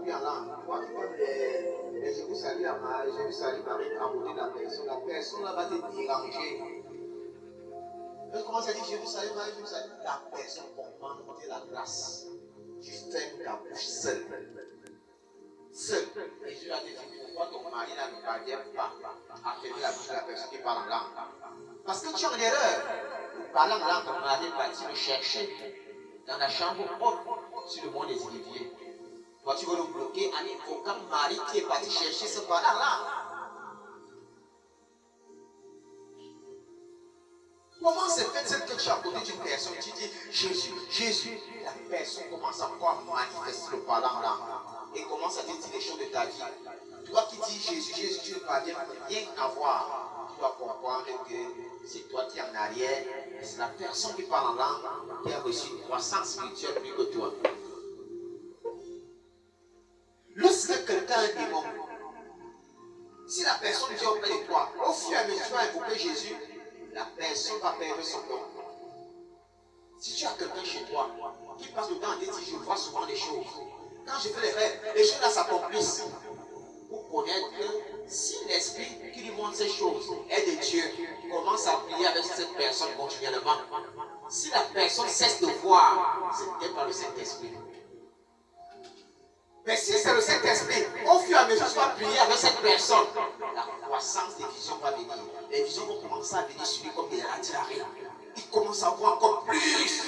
prie en langue. Toi qui parles de je vous salue Marie à côté de la personne là va te déranger. Elle commence à dire je vous salue Marie, je vous salue. La personne comprend de la grâce. Tu fermes ta bouche seule. Seul. Jésus a dit pourquoi ton mari ne parvient pas à fermer la bouche de la personne qui parle en langue. Parce que tu es en erreur. Parlant en langue, ton mari est parti le chercher dans la chambre haute sur le mont des Oliviers. Toi, tu veux le bloquer en invoquant Marie qui est parti chercher ce parlant là. Comment se fait-il que tu as côté d'une personne, tu dis Jésus, Jésus, la personne commence encore à manifester le parlant là et commence à te dire les choses de ta vie. Toi qui dis Jésus, Jésus, tu ne parviens rien à voir. Tu dois comprendre que c'est toi qui es en arrière, c'est la personne qui parle en langue qui a reçu une croissance spirituelle plus que toi. Lorsque quelqu'un a un démon, si la personne dit auprès de toi, au fur et à mesure tu vas invoquer Jésus, la personne va perdre son nom. Si tu as quelqu'un chez toi qui passe le temps et dit je vois souvent les choses, quand je fais les rêves, les choses là s'accomplissent. Pour connaître que si l'esprit qui lui montre ces choses est de Dieu, commence à prier avec cette personne continuellement. Si la personne cesse de voir, ce n'est pas le Saint-Esprit. Mais si c'est le Saint-Esprit, au fur et à mesure que tu vas prier avec cette personne, la croissance des visions va venir. Les visions vont commencer à venir sur lui comme des radiarés. Il commence à voir encore plus.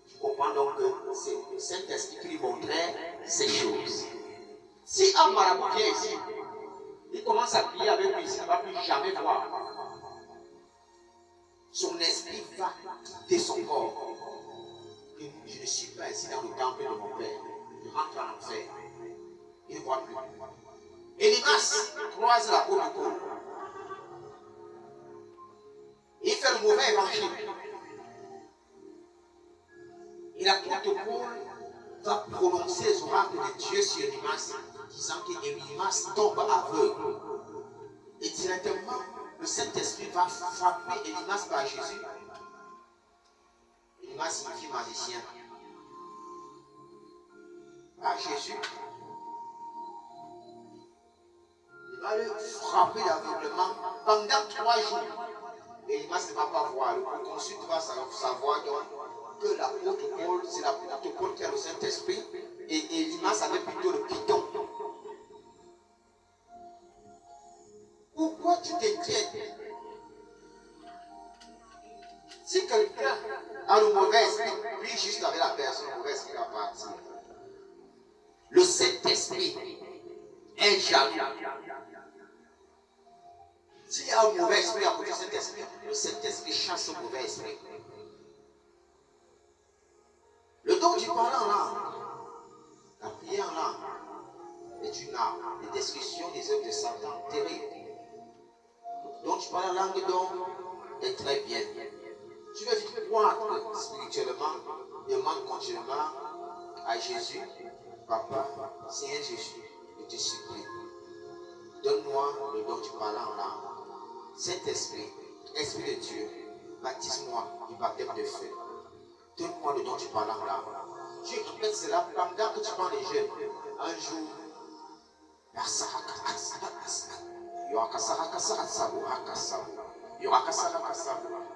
Tu comprends donc que c'est le Saint-Esprit qui lui montrait ces choses. Si un marabout vient ici, il commence à prier avec lui, il ne va plus jamais voir. Son esprit va quitter son corps. Et je ne suis pas ici dans le temple de mon père. Je rentre en enfer. Il ne voit plus. Elimas croise la peau du corps. Il fait le mauvais évangile. Et la cour de Paul va prononcer les oracles de Dieu sur Elimas, disant qu'Elimas tombe aveugle. Et directement, le Saint-Esprit va frapper Elimas par Jésus. Elimas signifie magicien. Par Jésus, il va le frapper d'aveuglement pendant 3 jours. Elimas ne va pas voir. Le proconsul va savoir donc que l'apôtre Paul, c'est l'apôtre Paul qui a le Saint-Esprit, et Elimas avait plutôt le python. Pourquoi tu t'inquiètes? Si quelqu'un a le mauvais esprit, lui juste avec la personne, le mauvais esprit va partir. Le Saint-Esprit est jaloux. S'il y a un mauvais esprit à côté du Saint-Esprit, le Saint-Esprit chasse le mauvais esprit. Le don du parlant en langue, la prière en langue, est une arme de destruction des œuvres de Satan terrible. Donc tu parles en langue donc est très bien. Tu veux vite croître spirituellement, demande continuellement à Jésus, Papa, Seigneur Jésus, je te supplie, donne-moi le don du parlant en langue. Saint-Esprit, Esprit de Dieu, baptise-moi du baptême de feu. Donne-moi le don du parlant en langue. Tu répètes cela pendant que tu parles les jeunes. Un jour,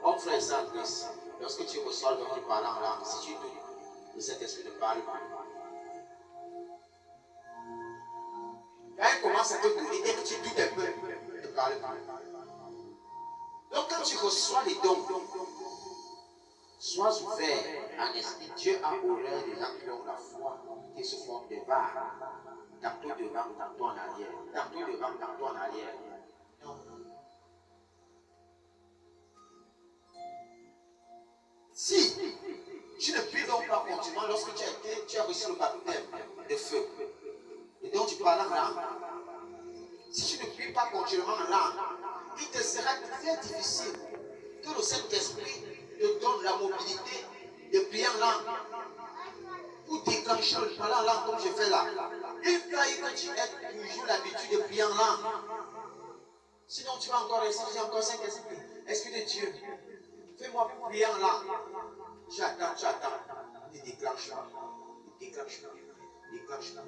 homme frère et sœur en Christ, lorsque tu reçois le don du parlant en langue, si tu doutes, le Saint-Esprit ne parle pas. Quand il commence à te donner, dès que tu doutes un peu, il ne parle pas. Donc quand tu reçois les dons, sois ouvert en esprit. Dieu a horreur des gens qui ont la foi, qui se forment des barres. Tantôt devant, tantôt en arrière. Tantôt devant, tantôt en arrière. Non. Si tu ne pries donc pas continuellement lorsque tu as reçu le baptême de feu, et donc tu parles en langue, si tu ne pries pas continuellement en langue, il te sera très difficile que le Saint-Esprit te donne la mobilité de prier en langue pour déclencher le parler en langue comme je fais là. Il faille que tu aies toujours l'habitude de prier en langue. Sinon tu vas encore rester encore Saint-Esprit. Esprit de Dieu, fais-moi prier en langue. Tu attends, il ne déclenche pas. Il ne déclenche pas. déclenche pas.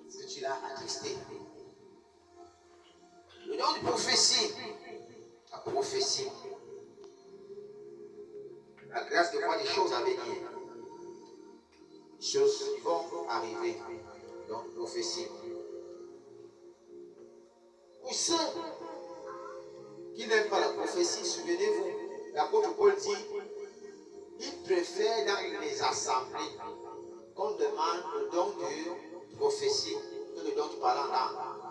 Est-ce que tu l'as attesté? Le don de prophétie. La prophétie. La grâce de voir des choses à venir. Des choses qui vont arriver. Donc, prophétie. Pour ceux qui n'aiment pas la prophétie, souvenez-vous, l'apôtre Paul dit, il préfère dans les assemblées qu'on demande le don de prophétie que le don de parler en langue.